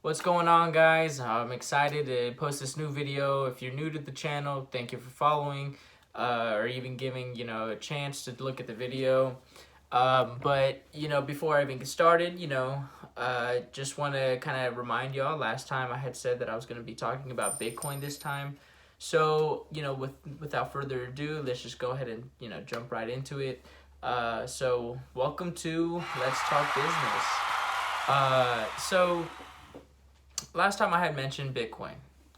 What's going on, guys? I'm excited to post this new video. If you're new to the channel, thank you for following or even giving a chance to look at the video. But before I even get started, just want to kind of remind y'all, last time I had said that I was going to be talking about Bitcoin this time. So without further ado, let's just go ahead and jump right into it. So welcome to Let's Talk Business. So last time I had mentioned Bitcoin.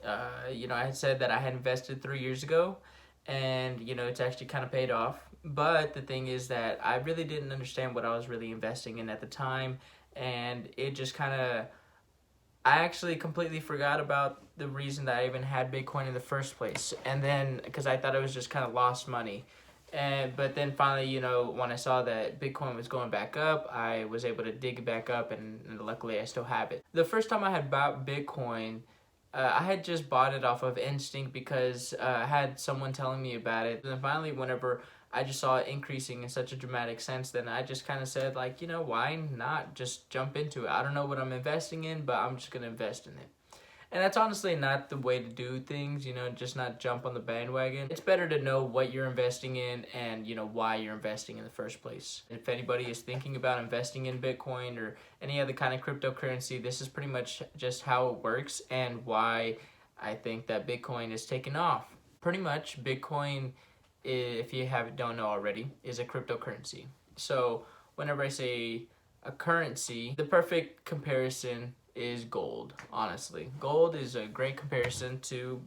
I had said that I had invested 3 years ago, and it's actually kind of paid off. But the thing is that I really didn't understand what I was really investing in at the time, and it just kind of, I actually completely forgot about the reason that I even had Bitcoin in the first place. And then, because I thought it was just kind of lost money. But then finally, when I saw that Bitcoin was going back up, I was able to dig it back up, and luckily I still have it. The first time I had bought Bitcoin, I had just bought it off of instinct because I had someone telling me about it. And then finally, whenever I just saw it increasing in such a dramatic sense, then I just kind of said, like, why not just jump into it? I don't know what I'm investing in, but I'm just going to invest in it. And that's honestly not the way to do things, just not jump on the bandwagon. It's better to know what you're investing in and, why you're investing in the first place. If anybody is thinking about investing in Bitcoin or any other kind of cryptocurrency, this is pretty much just how it works and why I think that Bitcoin is taking off. Pretty much, Bitcoin, if you don't know already, is a cryptocurrency. So whenever I say a currency, the perfect comparison is gold. Honestly, gold is a great comparison to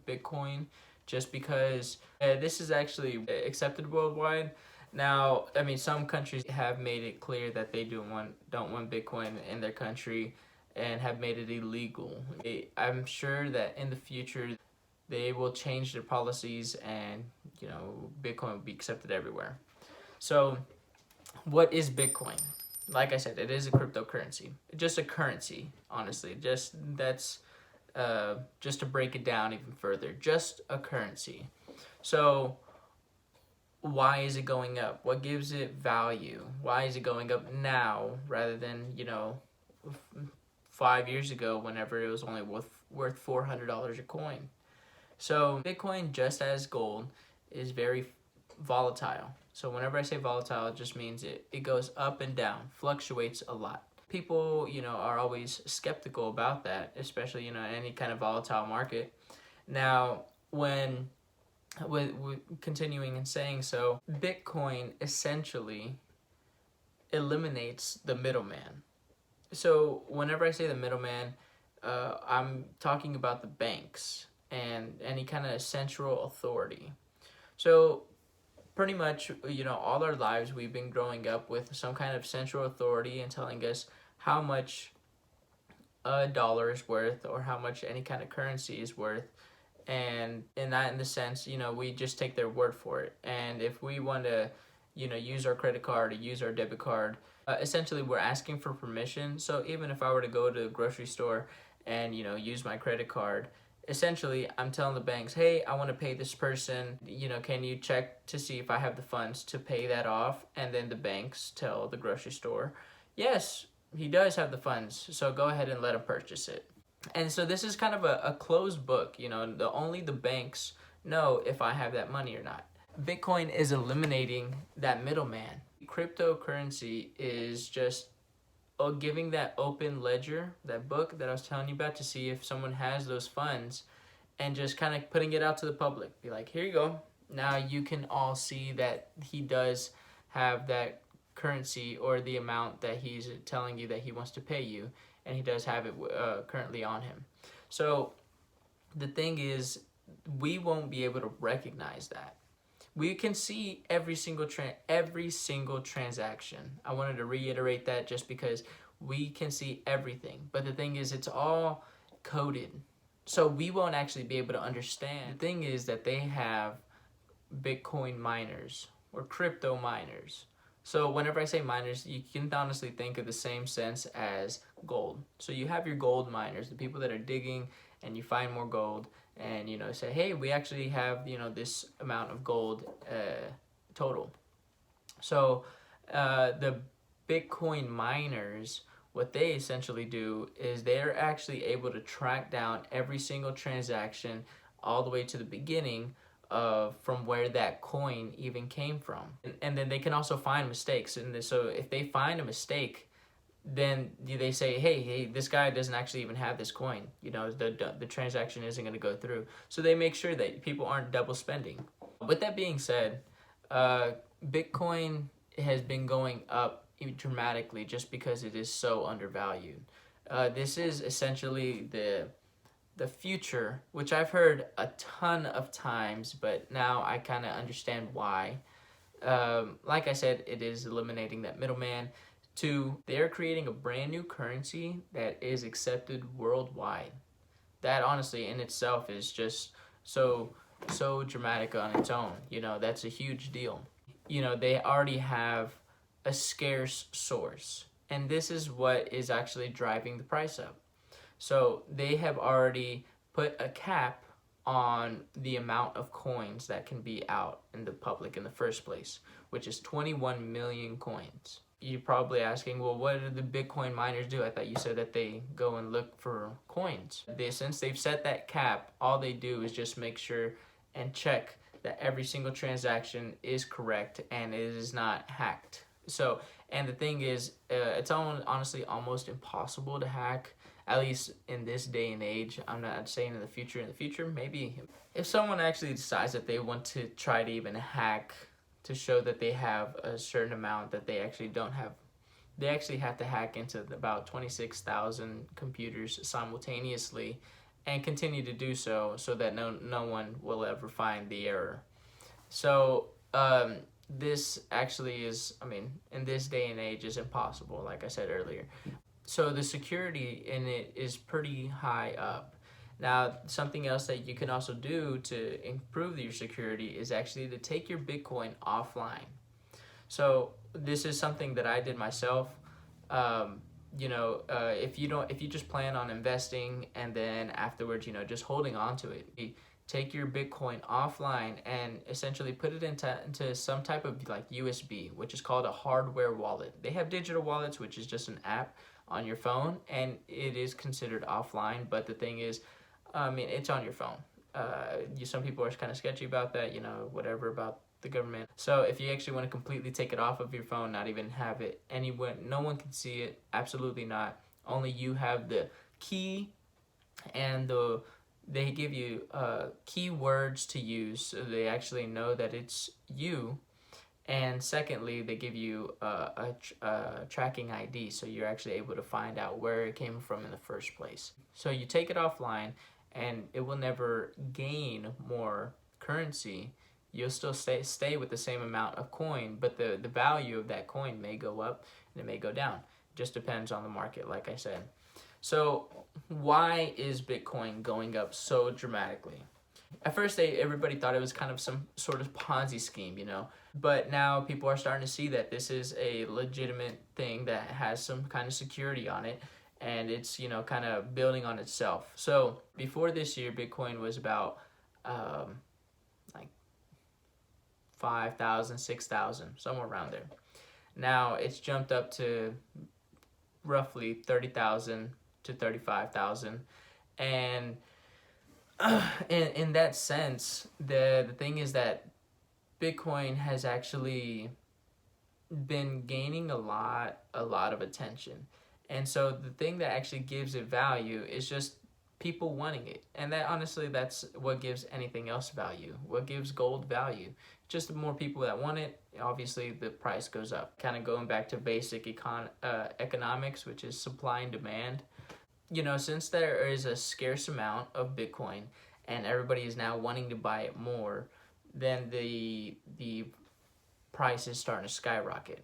Bitcoin, just because this is actually accepted worldwide. Now, I mean, some countries have made it clear that they don't want Bitcoin in their country and have made it illegal. I'm sure that in the future they will change their policies, and Bitcoin will be accepted everywhere. So what is Bitcoin? Like I said, it is a cryptocurrency. Just a currency, honestly. Just to break it down even further. Just a currency. So why is it going up? What gives it value? Why is it going up now rather than 5 years ago, whenever it was only worth $400 a coin? So Bitcoin, just as gold, is very volatile. So whenever I say volatile, it just means it goes up and down, fluctuates a lot. People, are always skeptical about that, especially, any kind of volatile market. Now, with continuing and saying so, Bitcoin essentially eliminates the middleman. So whenever I say the middleman, I'm talking about the banks and any kind of central authority. So pretty much, all our lives we've been growing up with some kind of central authority and telling us how much a dollar is worth or how much any kind of currency is worth. And in the sense, we just take their word for it. And if we want to, use our credit card or use our debit card, essentially we're asking for permission. So even if I were to go to a grocery store and, use my credit card, essentially I'm telling the banks, hey, I want to pay this person, can you check to see if I have the funds to pay that off? And then the banks tell the grocery store, yes, he does have the funds, so go ahead and let him purchase it. And so this is kind of a closed book, only the banks know if I have that money or not. Bitcoin is eliminating that middleman. Cryptocurrency is just giving that open ledger, that book that I was telling you about, to see if someone has those funds, and just kind of putting it out to the public. Be like, here you go. Now you can all see that he does have that currency or the amount that he's telling you that he wants to pay you, and he does have it currently on him. So the thing is, we won't be able to recognize that. We can see every single transaction. I wanted to reiterate that just because we can see everything. But the thing is, it's all coded. So we won't actually be able to understand. The thing is that they have Bitcoin miners or crypto miners. So whenever I say miners, you can honestly think of the same sense as gold. So you have your gold miners, the people that are digging and you find more gold, and say, hey, we actually have this amount of gold total. So the Bitcoin miners what they essentially do is they're actually able to track down every single transaction all the way to the beginning of from where that coin even came from. And then they can also find mistakes. And so if they find a mistake, then they say, hey, this guy doesn't actually even have this coin. You know, the transaction isn't going to go through. So they make sure that people aren't double spending. With that being said, Bitcoin has been going up dramatically just because it is so undervalued. This is essentially the future, which I've heard a ton of times, but now I kind of understand why. Like I said, it is eliminating that middleman. Two, they're creating a brand new currency that is accepted worldwide. That honestly in itself is just so dramatic on its own. You know, that's a huge deal. You know, they already have a scarce source, and this is what is actually driving the price up. So they have already put a cap on the amount of coins that can be out in the public in the first place, which is 21 million coins. You're probably asking, well, what do the Bitcoin miners do? I thought you said that they go and look for coins. Since they've set that cap, all they do is just make sure and check that every single transaction is correct and it is not hacked. So, and the thing is, it's honestly almost impossible to hack, at least in this day and age. I'm not saying in the future, maybe. If someone actually decides that they want to try to even hack to show that they have a certain amount that they actually don't have, they actually have to hack into about 26,000 computers simultaneously and continue to do so that no one will ever find the error. So this actually is, I mean, in this day and age is impossible, like I said earlier. So the security in it is pretty high up. Now, something else that you can also do to improve your security is actually to take your Bitcoin offline. So this is something that I did myself. If you just plan on investing and then afterwards, just holding on to it, take your Bitcoin offline and essentially put it into some type of like USB, which is called a hardware wallet. They have digital wallets, which is just an app on your phone, and it is considered offline. But the thing is, it's on your phone. Some people are kind of sketchy about that, whatever about the government. So if you actually want to completely take it off of your phone, not even have it anywhere, no one can see it, absolutely not. Only you have the key, and they give you keywords to use so they actually know that it's you. And secondly, they give you a tracking ID, so you're actually able to find out where it came from in the first place. So you take it offline, and it will never gain more currency. You'll still stay with the same amount of coin, but the value of that coin may go up and it may go down. It just depends on the market, like I said. So why is Bitcoin going up so dramatically? At first, everybody thought it was kind of some sort of Ponzi scheme, But now people are starting to see that this is a legitimate thing that has some kind of security on it, and it's, kind of building on itself. So before this year, Bitcoin was about like 5,000, 6,000, somewhere around there. Now it's jumped up to roughly 30,000 to 35,000, and in that sense, the thing is that Bitcoin has actually been gaining a lot of attention. And so the thing that actually gives it value is just people wanting it. And that honestly, that's what gives anything else value. What gives gold value? Just the more people that want it, obviously the price goes up. Kind of going back to basic economics, which is supply and demand. Since there is a scarce amount of Bitcoin and everybody is now wanting to buy it more, then the price is starting to skyrocket.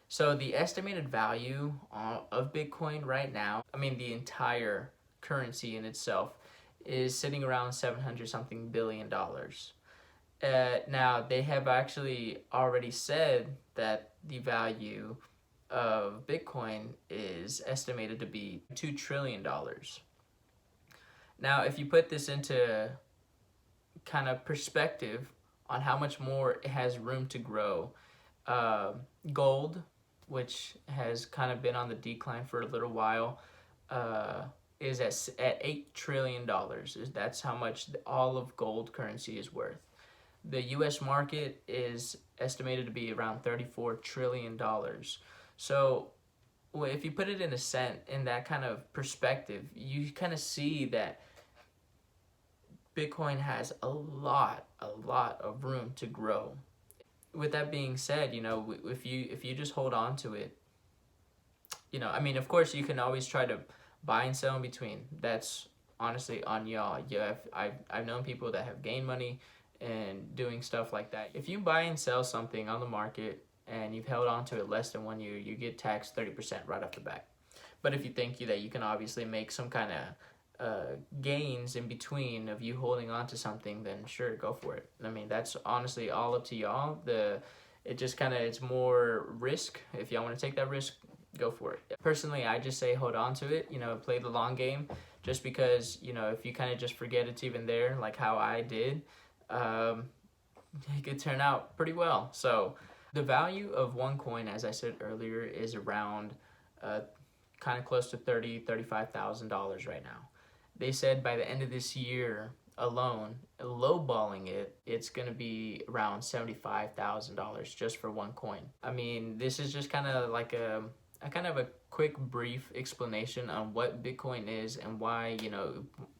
So the estimated value of Bitcoin right now, the entire currency in itself, is sitting around $700 billion. Now, they have actually already said that the value of Bitcoin is estimated to be $2 trillion. Now, if you put this into kind of perspective on how much more it has room to grow, gold which has kind of been on the decline for a little while, is at $8 trillion. That's how much all of gold currency is worth. The U.S. market is estimated to be around $34 trillion. So if you put it in that kind of perspective, you kind of see that Bitcoin has a lot of room to grow. With that being said, if you just hold on to it, I mean, of course, you can always try to buy and sell in between. That's honestly on y'all. Yeah, I've known people that have gained money and doing stuff like that. If you buy and sell something on the market and you've held on to it less than 1 year, you get taxed 30% right off the bat. But if you think that you can obviously make some kind of gains in between of you holding on to something, then sure, go for it. I mean, that's honestly all up to y'all. It's more risk. If y'all want to take that risk, go for it. Personally, I just say hold on to it, play the long game, just because, if you kind of just forget it's even there, like how I did, it could turn out pretty well. So the value of one coin, as I said earlier, is around kind of close to $35,000 right now. They said by the end of this year alone, lowballing it's going to be around $75,000 just for one coin. I mean, this is just kind of like a quick brief explanation on what Bitcoin is and why,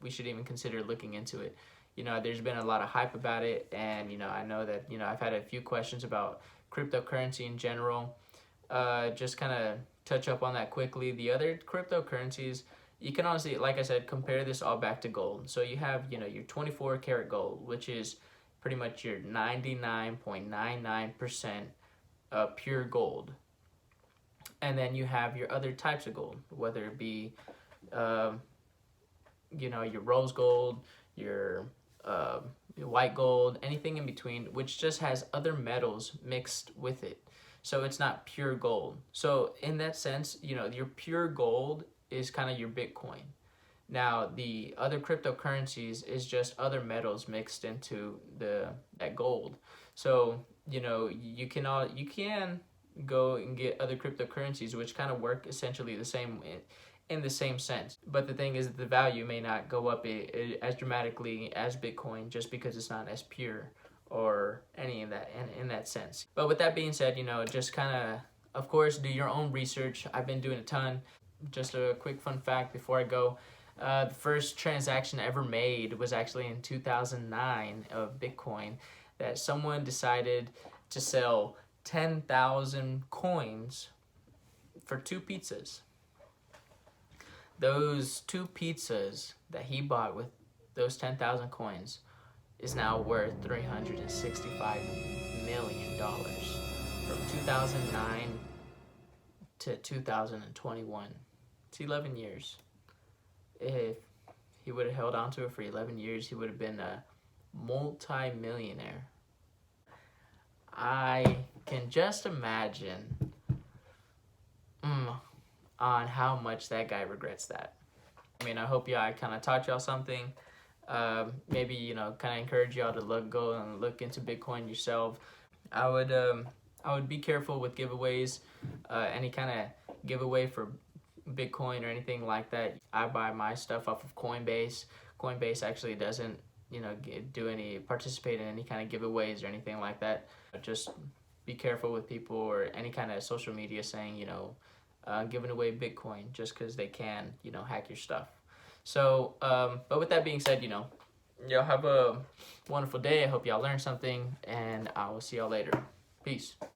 we should even consider looking into it. There's been a lot of hype about it, and, I know that, I've had a few questions about cryptocurrency in general. Just kind of touch up on that quickly. The other cryptocurrencies, you can honestly, like I said, compare this all back to gold. So you have, your 24 karat gold, which is pretty much your 99.99% pure gold. And then you have your other types of gold, whether it be, your rose gold, your white gold, anything in between, which just has other metals mixed with it. So it's not pure gold. So in that sense, your pure gold is kind of your Bitcoin. Now, the other cryptocurrencies is just other metals mixed into that gold. So, you can go and get other cryptocurrencies which kind of work essentially the same in the same sense. But the thing is that the value may not go up as dramatically as Bitcoin just because it's not as pure or any of that in that sense. But with that being said, just kind of course, do your own research. I've been doing a ton. Just a quick fun fact before I go. The first transaction ever made was actually in 2009 of Bitcoin, that someone decided to sell 10,000 coins for 2 pizzas. Those 2 pizzas that he bought with those 10,000 coins is now worth $365 million from 2009 to 2021. It's 11 years. If he would have held on to it for 11 years, he would have been a multi-millionaire. I can just imagine on how much that guy regrets that. I mean, I hope I kind of taught y'all something. Maybe, kind of encourage y'all to go and look into Bitcoin yourself. I would be careful with giveaways, any kind of giveaway for Bitcoin or anything like that. I buy my stuff off of Coinbase. Coinbase actually doesn't, participate in any kind of giveaways or anything like that. Just be careful with people or any kind of social media saying, giving away Bitcoin just because they can, hack your stuff. So, but with that being said, y'all have a wonderful day. I hope y'all learned something, and I will see y'all later. Peace.